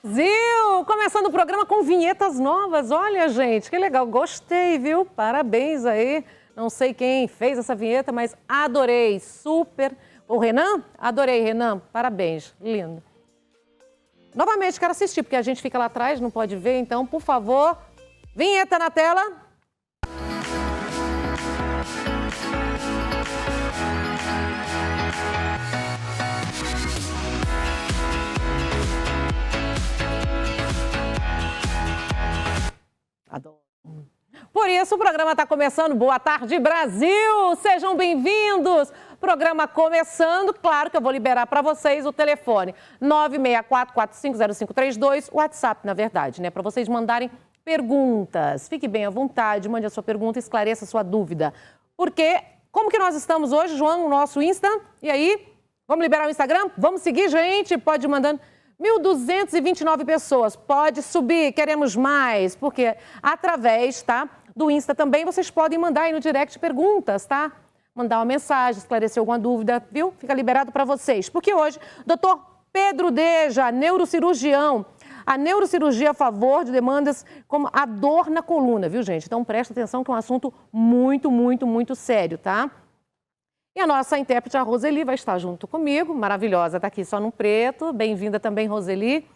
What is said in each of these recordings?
Brasil! Começando o programa com vinhetas novas. Olha, gente, que legal. Gostei, viu? Parabéns aí. Não sei quem fez essa vinheta, mas adorei. Super. O Renan? Adorei, Renan. Parabéns. Lindo. Novamente, quero assistir, porque a gente fica lá atrás, não pode ver. Então, por favor, vinheta na tela. Adoro. Por isso, o programa está começando. Boa tarde, Brasil! Sejam bem-vindos! Programa começando. Claro que eu vou liberar para vocês o telefone 964-450532, o WhatsApp, na verdade, né? Para vocês mandarem perguntas. Fique bem à vontade, mande a sua pergunta, esclareça a sua dúvida. Porque, como que nós estamos hoje, João, no nosso Insta? E aí? Vamos liberar o Instagram? Vamos seguir, gente? Pode ir mandando. 1.229 pessoas, pode subir, queremos mais, porque através, tá, do Insta também vocês podem mandar aí no direct perguntas, tá? Mandar uma mensagem, esclarecer alguma dúvida, viu? Fica liberado para vocês, porque hoje, doutor Pedro Deja, neurocirurgião, a neurocirurgia a favor de demandas como a dor na coluna, viu, gente? Então presta atenção que é um assunto muito sério, tá? E a nossa intérprete, a Roseli, vai estar junto comigo, maravilhosa, está aqui só no preto. Bem-vinda também, Roseli.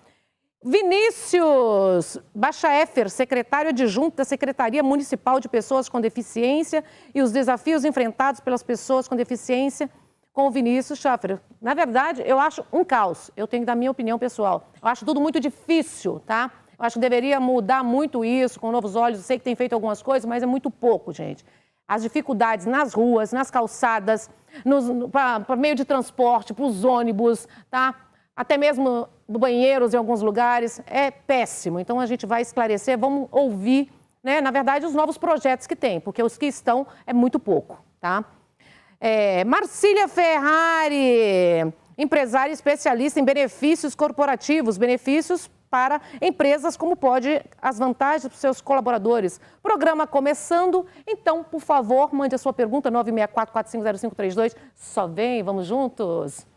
Vinícius Bachaeffer, secretário adjunto da Secretaria Municipal de Pessoas com Deficiência e os desafios enfrentados pelas pessoas com deficiência, com o Vinícius Schaffer. Na verdade, eu acho um caos, eu tenho que dar minha opinião pessoal. Eu acho tudo muito difícil, tá? Eu acho que deveria mudar muito isso, com novos olhos. Eu sei que tem feito algumas coisas, mas é muito pouco, gente. As dificuldades nas ruas, nas calçadas, para meio de transporte, para os ônibus, tá? Até mesmo banheiros em alguns lugares, é péssimo. Então a gente vai esclarecer, vamos ouvir, né? Na verdade, os novos projetos que tem, porque os que estão é muito pouco, tá? Marcília Ferrari, empresária especialista em benefícios corporativos, benefícios para empresas, como pode as vantagens para os seus colaboradores. Programa começando, então, por favor, mande a sua pergunta, 964-450532. Só vem, vamos juntos?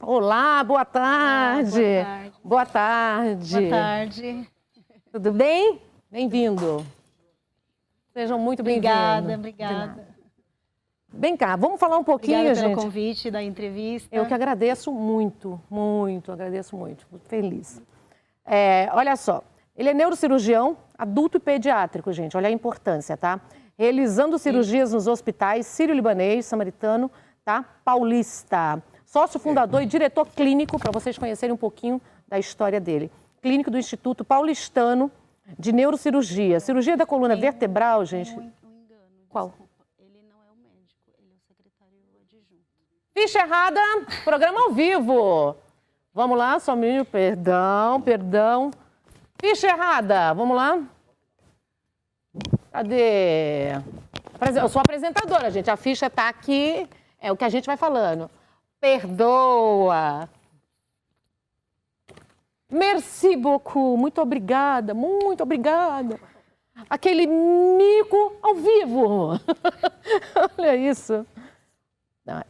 Olá, boa tarde. Boa tarde. Boa tarde. Tudo bem? Bem-vindo. Sejam muito bem-vindos. Obrigada. Vem cá, vamos falar um pouquinho, Obrigada gente. pelo convite da entrevista. Eu que agradeço muito, agradeço muito, muito feliz. Olha só, ele é neurocirurgião adulto e pediátrico, gente, olha a importância, tá? Realizando cirurgias nos hospitais Sírio-Libanês, Samaritano, tá? Paulista. Sócio fundador e diretor clínico, para vocês conhecerem um pouquinho da história dele. Clínico do Instituto Paulistano de Neurocirurgia. Cirurgia da coluna vertebral, gente. Um engano. Qual? Desculpa, ele não é o médico, ele é o secretário adjunto. Ficha errada, programa ao vivo. Vamos lá, só um minuto, perdão. Ficha errada, vamos lá. Cadê? Eu sou apresentadora, gente, a ficha tá aqui, é o que a gente vai falando. Perdoa. Merci beaucoup, muito obrigada. Aquele mico ao vivo. Olha isso.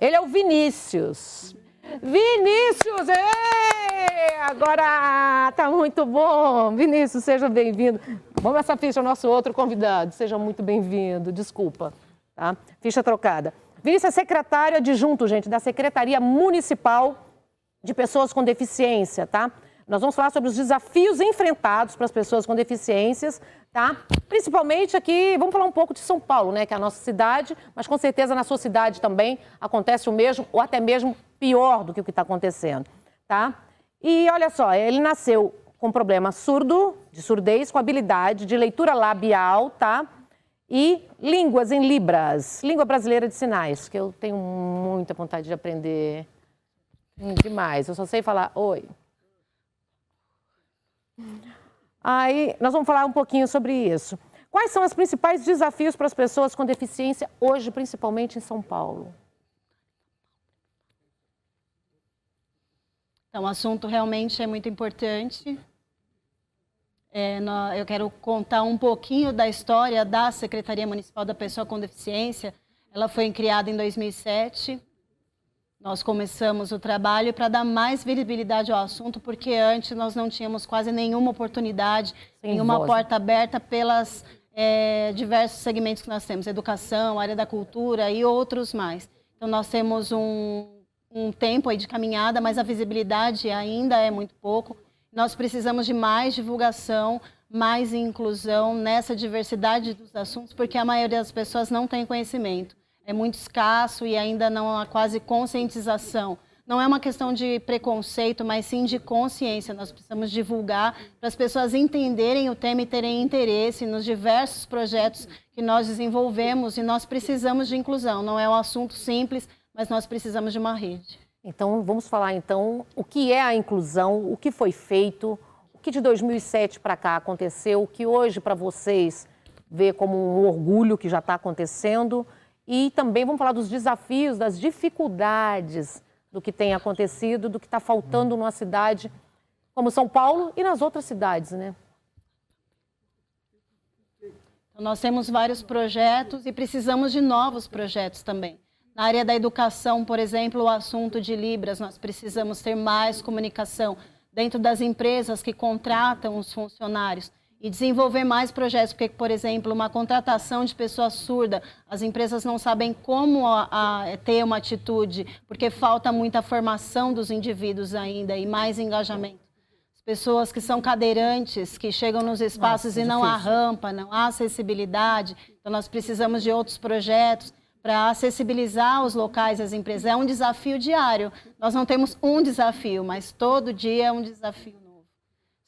Ele é o Vinícius. Vinícius, agora tá muito bom. Vinícius, seja bem-vindo. Vamos essa ficha ao nosso outro convidado. Seja muito bem-vindo. Desculpa, tá? Ficha trocada. Vinícius é secretário adjunto, gente, da Secretaria Municipal de Pessoas com Deficiência, tá? Nós vamos falar sobre os desafios enfrentados para as pessoas com deficiências, tá? Principalmente aqui, vamos falar um pouco de São Paulo, né? Que é a nossa cidade, mas com certeza na sua cidade também acontece o mesmo, ou até mesmo pior do que o que está acontecendo, tá? E olha só, ele nasceu com problema de surdez, com habilidade de leitura labial, tá? E línguas em Libras, língua brasileira de sinais, que eu tenho muita vontade de aprender demais. Eu só sei falar oi. Aí, nós vamos falar um pouquinho sobre isso. Quais são os principais desafios para as pessoas com deficiência hoje, principalmente em São Paulo? Então, o assunto realmente é muito importante. Eu quero contar um pouquinho da história da Secretaria Municipal da Pessoa com Deficiência. Ela foi criada em 2007. Nós começamos o trabalho para dar mais visibilidade ao assunto, porque antes nós não tínhamos quase nenhuma oportunidade, nenhuma porta aberta pelas diversos segmentos que nós temos, educação, área da cultura e outros mais. Então nós temos um tempo aí de caminhada, mas a visibilidade ainda é muito pouco. Nós precisamos de mais divulgação, mais inclusão nessa diversidade dos assuntos, porque a maioria das pessoas não tem conhecimento. É muito escasso e ainda não há quase conscientização. Não é uma questão de preconceito, mas sim de consciência. Nós precisamos divulgar para as pessoas entenderem o tema e terem interesse nos diversos projetos que nós desenvolvemos, e nós precisamos de inclusão. Não é um assunto simples, mas nós precisamos de uma rede. Então, vamos falar então o que é a inclusão, o que foi feito, o que de 2007 para cá aconteceu, o que hoje para vocês vê como um orgulho que já está acontecendo, e também vamos falar dos desafios, das dificuldades do que tem acontecido, do que está faltando numa cidade como São Paulo e nas outras cidades, né? Então, nós temos vários projetos e precisamos de novos projetos também. Na área da educação, por exemplo, o assunto de Libras, nós precisamos ter mais comunicação dentro das empresas que contratam os funcionários e desenvolver mais projetos, porque, por exemplo, uma contratação de pessoa surda, as empresas não sabem como ter uma atitude, porque falta muita formação dos indivíduos ainda e mais engajamento. As pessoas que são cadeirantes, que chegam nos espaços e não há rampa, não há acessibilidade, então nós precisamos de outros projetos para acessibilizar os locais, as empresas. É um desafio diário. Nós não temos um desafio, mas todo dia é um desafio novo.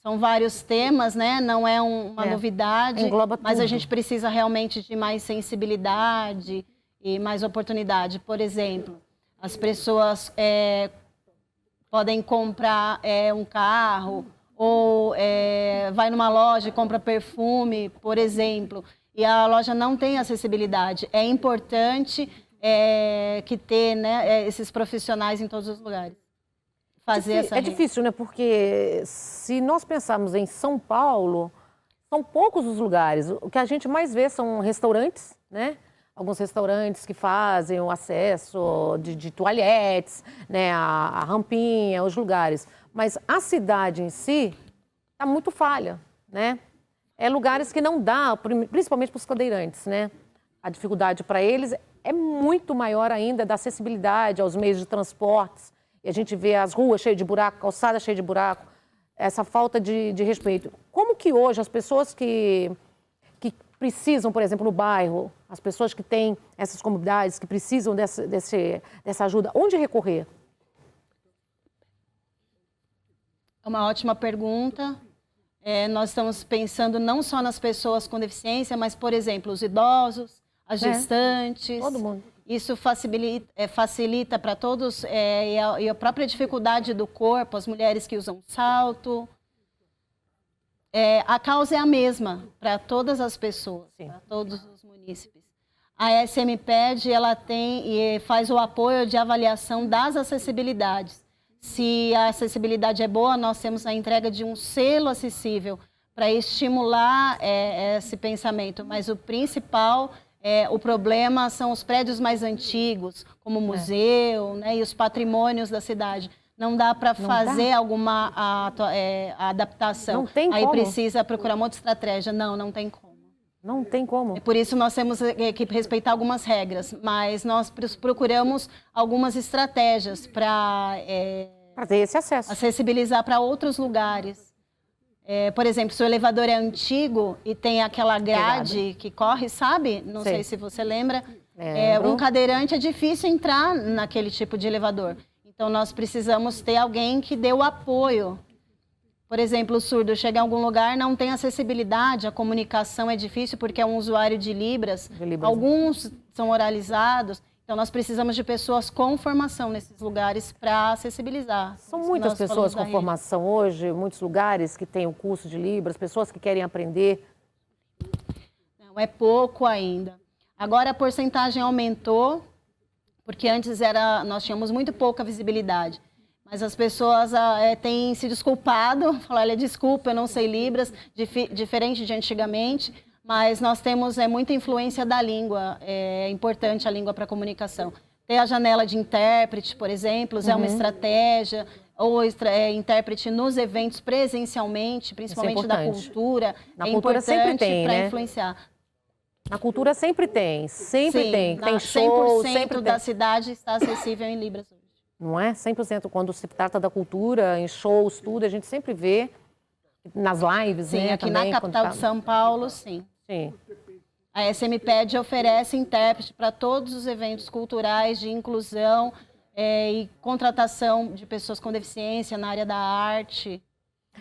São vários temas, né? Não é uma novidade, engloba mas tudo. a gente precisa realmente de mais sensibilidade e mais oportunidade. Por exemplo, as pessoas podem comprar um carro ou vai numa loja e compra perfume, por exemplo, e a loja não tem acessibilidade. É importante que ter, né, esses profissionais em todos os lugares. É difícil, né? Porque se nós pensarmos em São Paulo, são poucos os lugares. O que a gente mais vê são restaurantes, né? Alguns restaurantes que fazem o acesso de toalhetes, né? A rampinha, os lugares. Mas a cidade em si está muito falha, né? É lugares que não dá, principalmente para os cadeirantes, né? A dificuldade para eles é muito maior ainda da acessibilidade aos meios de transportes. E a gente vê as ruas cheias de buraco, calçada cheia de buraco, essa falta de respeito. Como que hoje as pessoas que precisam, por exemplo, no bairro, as pessoas que têm essas comunidades, que precisam dessa ajuda, onde recorrer? É uma ótima pergunta. Nós estamos pensando não só nas pessoas com deficiência, mas, por exemplo, os idosos, as gestantes. Todo mundo. Isso facilita para todos, e a própria dificuldade do corpo, as mulheres que usam salto. A causa é a mesma para todas as pessoas, para todos os munícipes. A SMPED, ela tem e faz o apoio de avaliação das acessibilidades. Se a acessibilidade é boa, nós temos a entrega de um selo acessível para estimular esse pensamento. Mas o principal, o problema são os prédios mais antigos, como o museu, né, e os patrimônios da cidade. Não dá para fazer alguma adaptação. Não tem como. Aí precisa procurar uma outra estratégia. Não tem como. Não tem como. Por isso nós temos que respeitar algumas regras, mas nós procuramos algumas estratégias para ter esse acesso. Acessibilizar para outros lugares. Por exemplo, se o elevador é antigo e tem aquela grade que corre, sabe? Não sei se você lembra. Um cadeirante é difícil entrar naquele tipo de elevador. Então nós precisamos ter alguém que dê o apoio. Por exemplo, o surdo chega em algum lugar, não tem acessibilidade, a comunicação é difícil porque é um usuário de Libras. Alguns são oralizados, então nós precisamos de pessoas com formação nesses lugares para acessibilizar. São muitas pessoas com formação hoje, muitos lugares que têm o curso de Libras, pessoas que querem aprender. Não, é pouco ainda. Agora a porcentagem aumentou, porque antes nós tínhamos muito pouca visibilidade. Mas as pessoas têm se desculpado, falaram, olha, desculpa, eu não sei Libras, diferente de antigamente, mas nós temos muita influência da língua, é importante a língua para a comunicação. ter a janela de intérprete, por exemplo, é uma estratégia, ou intérprete nos eventos presencialmente, principalmente da cultura. Na cultura sempre tem, para né? influenciar. Na cultura sempre tem, sempre Sim, tem. Tem show, 100% sempre da tem. cidade está acessível em Libras hoje. Não é? 100% quando se trata da cultura, em shows, tudo, a gente sempre vê nas lives, Sim, né? aqui também, na capital de São Paulo, sim. Sim. A SMPED oferece intérprete para todos os eventos culturais de inclusão e contratação de pessoas com deficiência na área da arte.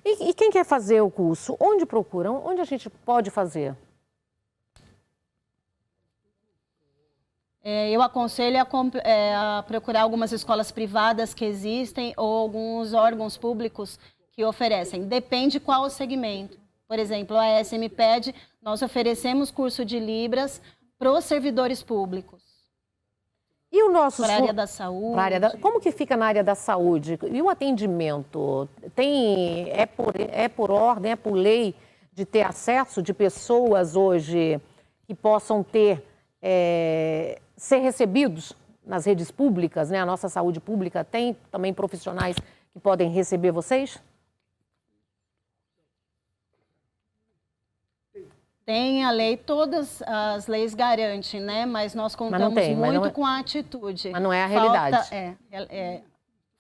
E quem quer fazer o curso? Onde procuram? Onde a gente pode fazer? Eu aconselho a procurar algumas escolas privadas que existem ou alguns órgãos públicos que oferecem. Depende qual o segmento. Por exemplo, a SMPED, nós oferecemos curso de Libras para os servidores públicos. E o nosso... Para a área da saúde. Como que fica na área da saúde? E o atendimento? É por ordem, é por lei de ter acesso de pessoas hoje que possam ter... ser recebidos nas redes públicas, né? A nossa saúde pública tem também profissionais que podem receber vocês? Tem a lei, todas as leis garantem, né? Mas nós contamos muito com a atitude. Mas não é a realidade.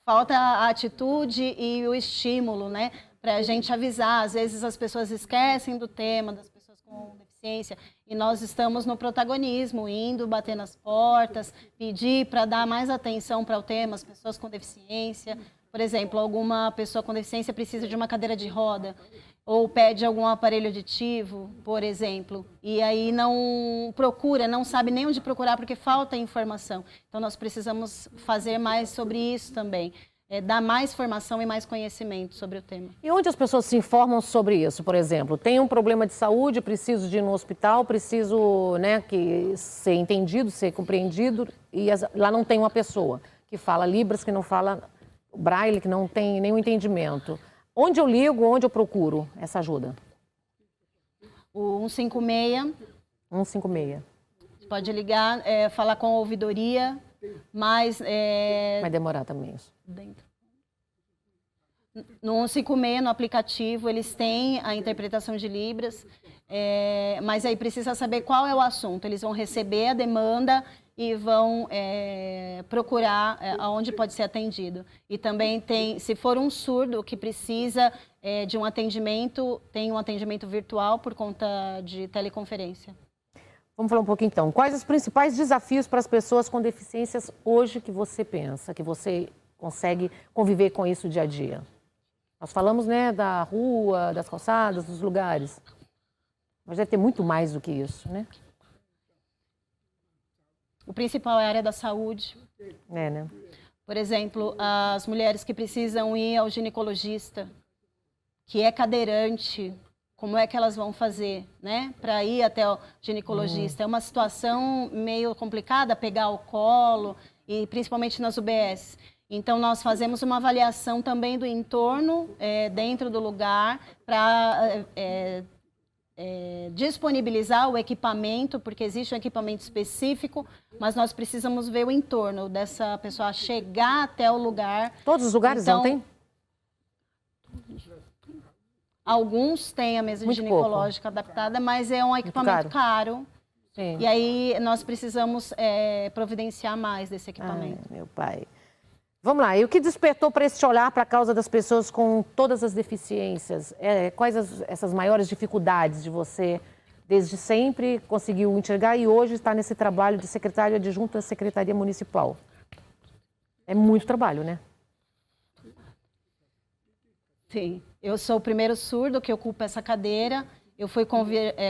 Falta a atitude e o estímulo, né? Para a gente avisar. Às vezes as pessoas esquecem do tema das pessoas com deficiência e nós estamos no protagonismo, indo bater nas portas, pedir para dar mais atenção para o tema, as pessoas com deficiência. Por exemplo, alguma pessoa com deficiência precisa de uma cadeira de roda ou pede algum aparelho auditivo, por exemplo, e aí não procura, não sabe nem onde procurar porque falta informação. Então, nós precisamos fazer mais sobre isso também, dar mais formação e mais conhecimento sobre o tema. E onde as pessoas se informam sobre isso, por exemplo? Tem um problema de saúde, preciso de ir no hospital, preciso, né, ser entendido, ser compreendido, e lá não tem uma pessoa que fala Libras, que não fala Braille, que não tem nenhum entendimento. Onde eu ligo, onde eu procuro essa ajuda? O 156. 156. Você pode ligar, falar com a ouvidoria, mas... Vai demorar também isso. Dentro. No 156, no aplicativo, eles têm a interpretação de Libras, mas aí precisa saber qual é o assunto. Eles vão receber a demanda e vão procurar aonde pode ser atendido. E também tem, se for um surdo que precisa de um atendimento, tem um atendimento virtual por conta de teleconferência. Vamos falar um pouquinho então. Quais os principais desafios para as pessoas com deficiências hoje que você pensa, que você consegue conviver com isso dia a dia? Nós falamos, né, da rua, das calçadas, dos lugares. Mas deve ter muito mais do que isso, né? O principal é a área da saúde. Né? Por exemplo, as mulheres que precisam ir ao ginecologista, que é cadeirante, como é que elas vão fazer, né, para ir até o ginecologista? É uma situação meio complicada, pegar o colo, e principalmente nas UBS. Então, nós fazemos uma avaliação também do entorno, dentro do lugar, para disponibilizar o equipamento, porque existe um equipamento específico, mas nós precisamos ver o entorno dessa pessoa chegar até o lugar. Todos os lugares então, não tem? Alguns têm a mesa ginecológica adaptada, mas é um equipamento caro. Sim. E aí nós precisamos providenciar mais desse equipamento. Ai, meu pai. Vamos lá, e o que despertou para esse olhar para a causa das pessoas com todas as deficiências? Quais essas maiores dificuldades de você, desde sempre, conseguiu enxergar e hoje está nesse trabalho de secretário adjunto da Secretaria Municipal? É muito trabalho, né? Sim, eu sou o primeiro surdo que ocupa essa cadeira. Eu fui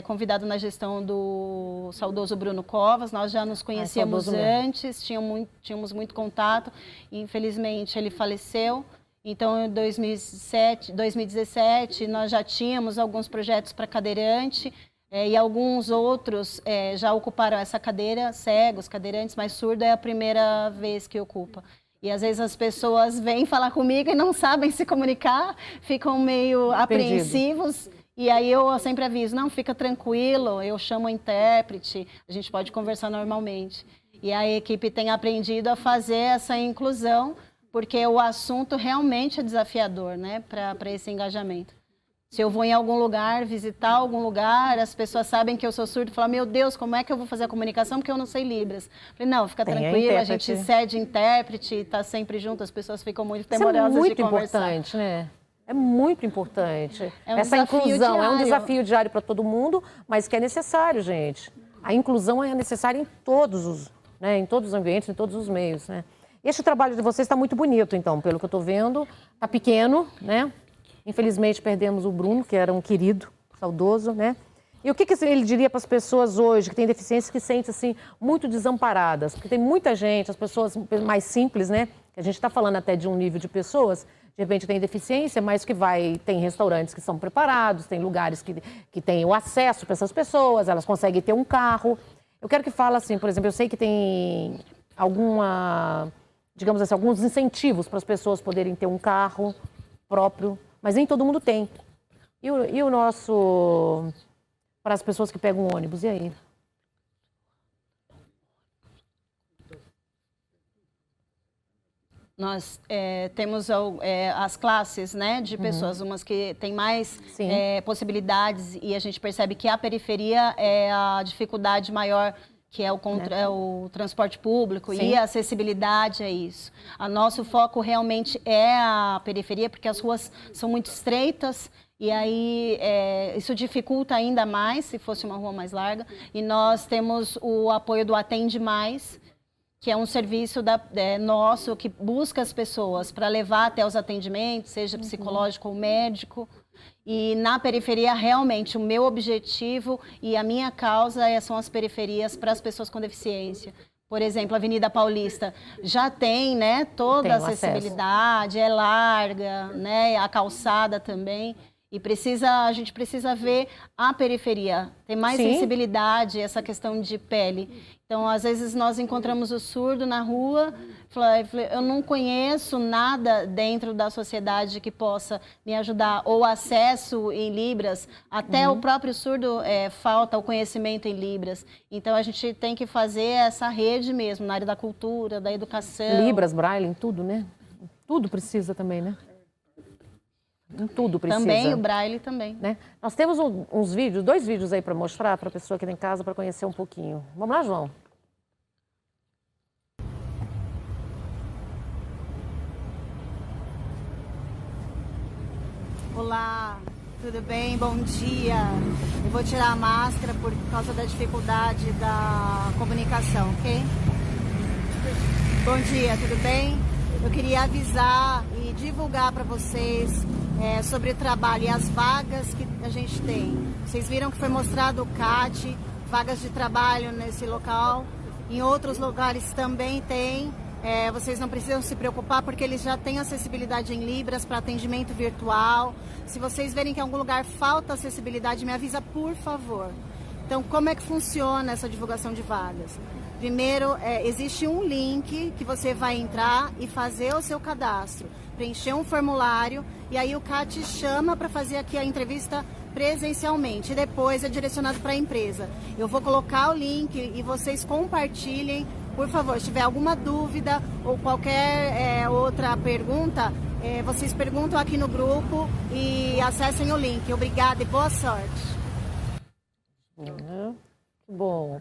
convidado na gestão do saudoso Bruno Covas, nós já nos conhecíamos antes, tínhamos muito contato, e infelizmente ele faleceu. Então, em 2017, nós já tínhamos alguns projetos para cadeirante, e alguns outros já ocuparam essa cadeira, cegos, cadeirantes, mas surdo é a primeira vez que ocupa. E às vezes as pessoas vêm falar comigo e não sabem se comunicar, ficam meio apreensivos. E aí eu sempre aviso, não, fica tranquilo, eu chamo o intérprete, a gente pode conversar normalmente. E a equipe tem aprendido a fazer essa inclusão, porque o assunto realmente é desafiador, né, para esse engajamento. Se eu vou em algum lugar, visitar algum lugar, as pessoas sabem que eu sou surdo, falam, meu Deus, como é que eu vou fazer a comunicação porque eu não sei Libras? Falei, não, fica tranquilo, a gente cede intérprete, está sempre junto, as pessoas ficam muito demorosas de conversar. É muito importante, né? É muito importante. Essa inclusão é um desafio diário para todo mundo, mas que é necessário, gente. A inclusão é necessária em todos os, né, em todos os ambientes, em todos os meios, né? Este trabalho de vocês está muito bonito, então, pelo que eu estou vendo. Está pequeno, né? Infelizmente, perdemos o Bruno, que era um querido, saudoso, né? E o que ele diria para as pessoas hoje que têm deficiência, que sentem, assim, muito desamparadas? Porque tem muita gente, as pessoas mais simples, né? Que a gente está falando até de um nível de pessoas, de repente tem deficiência, mas que tem restaurantes que são preparados, tem lugares que têm o acesso para essas pessoas, elas conseguem ter um carro. Eu quero que fale assim, por exemplo, eu sei que tem digamos assim, alguns incentivos para as pessoas poderem ter um carro próprio, mas nem todo mundo tem. E o nosso... para as pessoas que pegam um ônibus, e aí? Nós temos as classes, né, de pessoas, umas que têm mais possibilidades, e a gente percebe que a periferia é a dificuldade maior, que é o transporte público. Sim. E a acessibilidade a isso. O nosso foco realmente é a periferia, porque as ruas são muito estreitas, e aí isso dificulta ainda mais, se fosse uma rua mais larga. E nós temos o apoio do Atende Mais, que é um serviço nosso que busca as pessoas para levar até os atendimentos, seja psicológico ou médico. E na periferia, realmente, o meu objetivo e a minha causa são as periferias para as pessoas com deficiência. Por exemplo, a Avenida Paulista já tem, né, toda a acessibilidade, é larga, né, a calçada também. E a gente precisa ver a periferia, tem mais sensibilidade, essa questão de pele. Então, às vezes, nós encontramos o surdo na rua, eu não conheço nada dentro da sociedade que possa me ajudar, ou acesso em Libras, até o próprio surdo falta o conhecimento em Libras. Então, a gente tem que fazer essa rede mesmo, na área da cultura, da educação. Libras, Braille, em tudo, né? Tudo precisa também, né? Em tudo precisa. Também, o Braille também. Né? Nós temos dois vídeos aí para mostrar para a pessoa que tem em casa para conhecer um pouquinho. Vamos lá, João? Olá, tudo bem? Bom dia. Eu vou tirar a máscara por causa da dificuldade da comunicação, ok? Bom dia, tudo bem? Eu queria avisar e divulgar para vocês sobre o trabalho e as vagas que a gente tem. Vocês viram que foi mostrado o CAT, vagas de trabalho nesse local. Em outros lugares também tem. Vocês não precisam se preocupar porque eles já têm acessibilidade em Libras para atendimento virtual. Se vocês verem que em algum lugar falta acessibilidade, me avisa, por favor. Então, como é que funciona essa divulgação de vagas? Primeiro, existe um link que você vai entrar e fazer o seu cadastro, preencher um formulário e aí o CAT chama para fazer aqui a entrevista presencialmente. E depois é direcionado para a empresa. Eu vou colocar o link e vocês compartilhem. Por favor, se tiver alguma dúvida ou qualquer outra pergunta, vocês perguntam aqui no grupo e acessem o link. Obrigada e boa sorte. Bom.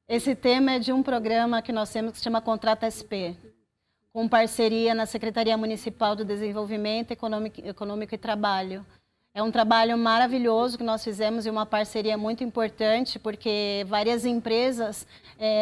Esse tema é de um programa que nós temos que se chama Contrato SP, com parceria na Secretaria Municipal do Desenvolvimento Econômico e Trabalho. É um trabalho maravilhoso que nós fizemos e uma parceria muito importante, porque várias empresas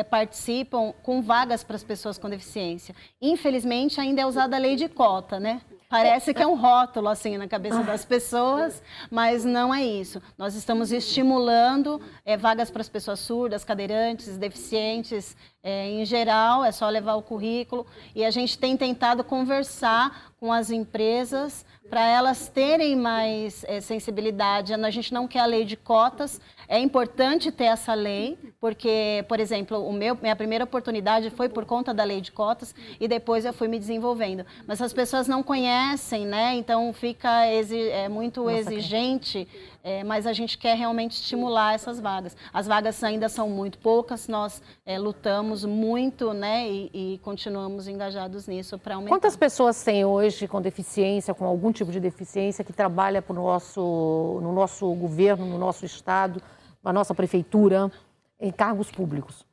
participam com vagas para as pessoas com deficiência. Infelizmente, ainda é usada a lei de cota, né? Parece que é um rótulo assim na cabeça das pessoas, mas não é isso. Nós estamos estimulando vagas para as pessoas surdas, cadeirantes, deficientes, em geral, é só levar o currículo. E a gente tem tentado conversar com as empresas para elas terem mais sensibilidade. A gente não quer a lei de cotas, É importante ter essa lei, porque, por exemplo, minha primeira oportunidade foi por conta da lei de cotas e depois eu fui me desenvolvendo. Mas as pessoas não conhecem, né? Então fica muito exigente, mas a gente quer realmente estimular essas vagas. As vagas ainda são muito poucas, nós lutamos muito, né? E continuamos engajados nisso para aumentar. Quantas pessoas tem hoje com deficiência, com algum tipo de deficiência, que trabalha no nosso governo, no nosso estado, na nossa prefeitura, em cargos públicos?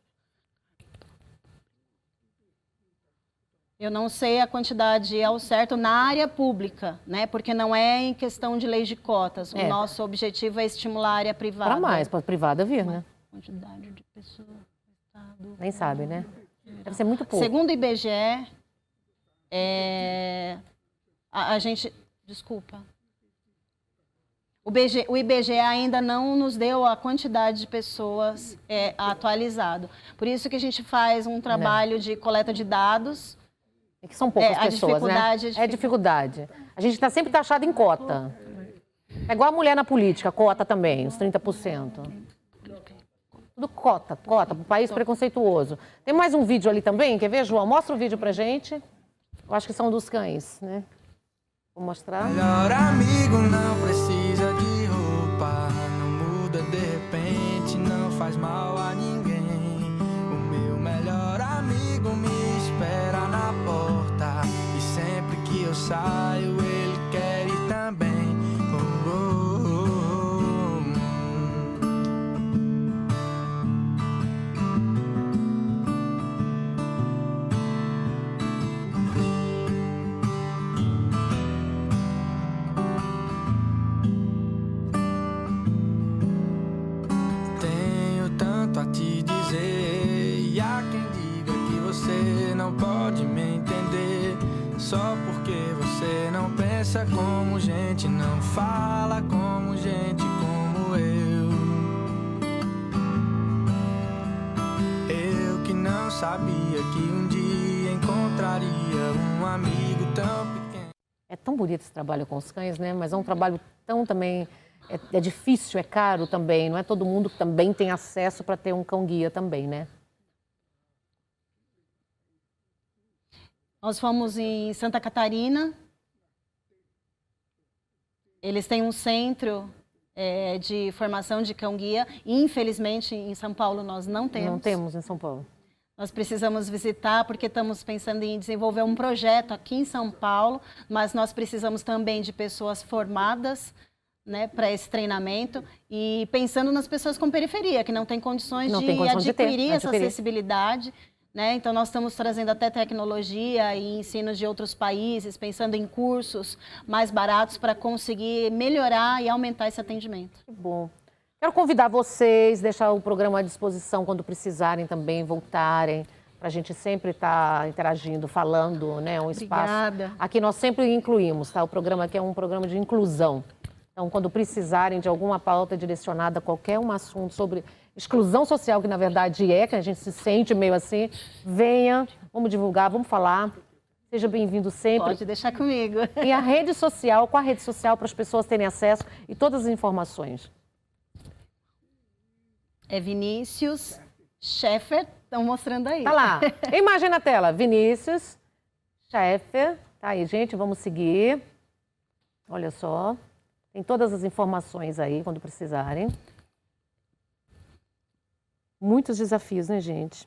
Eu não sei a quantidade ao certo na área pública, né? Porque não é em questão de leis de cotas. O nosso objetivo é estimular a área privada. Para mais, para a privada vir, né? Quantidade de pessoas. Estado, nem sabe, né? Deve ser muito pouco. Segundo o IBGE, a gente... Desculpa. O IBGE ainda não nos deu a quantidade de pessoas atualizado. Por isso que a gente faz um trabalho de coleta de dados. É que são poucas pessoas, né? É dificuldade. A gente está sempre taxado em cota. É igual a mulher na política, cota também, os 30%. Tudo cota, para o país preconceituoso. Tem mais um vídeo ali também, quer ver, João? Mostra o vídeo pra gente. Eu acho que são dos cães, né? Vou mostrar. Melhor amigo não precisa de roupa, não muda de repente, não faz mal a ninguém. O meu melhor amigo me espera na porta e sempre que eu saio ele quer ir também. Oh, oh, oh, oh. Tenho tanto a te dizer e há quem diga que você não pode me entender só porque você não pensa como gente, não fala como gente como eu. Eu que não sabia que um dia encontraria um amigo tão pequeno. É tão bonito esse trabalho com os cães, né? Mas é um trabalho tão também... É difícil, é caro também. Não é todo mundo que também tem acesso para ter um cão-guia também, né? Nós fomos em Santa Catarina. Eles têm um centro de formação de cão-guia. Infelizmente, em São Paulo, nós não temos. Não temos em São Paulo. Nós precisamos visitar porque estamos pensando em desenvolver um projeto aqui em São Paulo, mas nós precisamos também de pessoas formadas, né, para esse treinamento e pensando nas pessoas com periferia, que não têm condições de adquirir essa acessibilidade. Né? Então, nós estamos trazendo até tecnologia e ensinos de outros países, pensando em cursos mais baratos para conseguir melhorar e aumentar esse atendimento. Que bom. Quero convidar vocês, deixar o programa à disposição quando precisarem também, voltarem, para a gente sempre estar interagindo, falando, né, um espaço. Obrigada. Aqui nós sempre incluímos, tá? O programa aqui é um programa de inclusão. Então, quando precisarem de alguma pauta direcionada a qualquer um assunto sobre exclusão social, que na verdade que a gente se sente meio assim, venha, vamos divulgar, vamos falar. Seja bem-vindo sempre. Pode deixar comigo. E a rede social, qual a rede social para as pessoas terem acesso e todas as informações? É Vinícius Scheffer, estão mostrando aí. Tá lá. Imagem na tela, Vinícius Scheffer. Tá aí, gente, vamos seguir. Olha só. Tem todas as informações aí, quando precisarem. Muitos desafios, né, gente?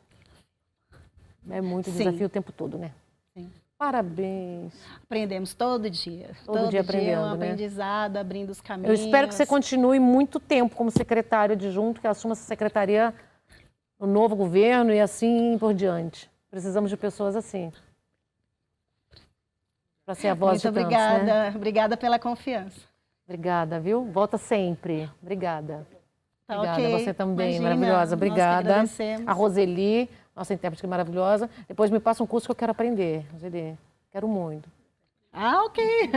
É muito desafio o tempo todo, né? Sim. Parabéns. Aprendemos todo dia. Todo dia aprendendo, um né? aprendizado, abrindo os caminhos. Eu espero que você continue muito tempo como secretário adjunto, que assuma essa secretaria no novo governo e assim por diante. Precisamos de pessoas assim. Para ser a voz Muito de tantos, obrigada. né? Obrigada pela confiança. Obrigada, viu? Volta sempre. Obrigada. Tá, Obrigada, ok. você também, Imagina, maravilhosa. nós que Obrigada. agradecemos. A Roseli, nossa intérprete maravilhosa. Depois me passa um curso que eu quero aprender, Roseli. Quero muito. Ah, ok.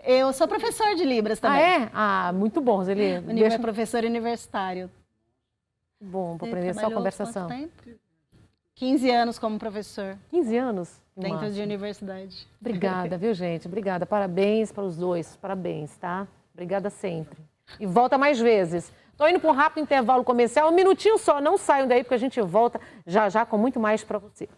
Eu sou professor de Libras também. Ah, é? Ah, muito bom, Roseli. É professor universitário. Bom, para aprender só Trabalhou conversação. quanto tempo? 15 anos como professor. 15 anos? Dentro Massa. de universidade. Obrigada, viu, gente? Obrigada. Parabéns para os dois. Parabéns, tá? Obrigada sempre. E volta mais vezes. Estou indo para um rápido intervalo comercial, um minutinho só, não saiam daí porque a gente volta já já com muito mais para você.